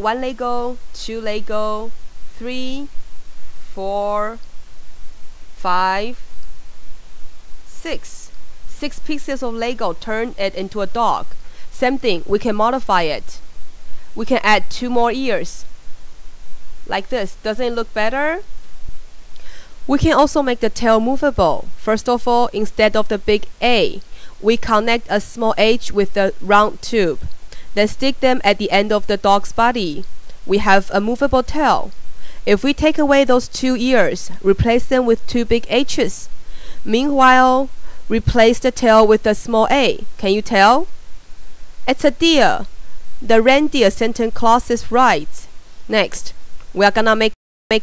1 Lego, 2 Lego, 3, 4, 5, 6. 6 pieces of Lego turn it into a dog. Same thing, we can modify it. We can add 2 more ears. Like this. Doesn't it look better? We can also make the tail movable. First of all, instead of the big A, we connect a small H with the round tube. Then stick them at the end of the dog's body. We have a movable tail. If we take away those 2 ears, replace them with 2 big H's. Meanwhile, replace the tail with a small A. Can you tell? It's a deer. The reindeer sentence clause is right. Next, we are gonna make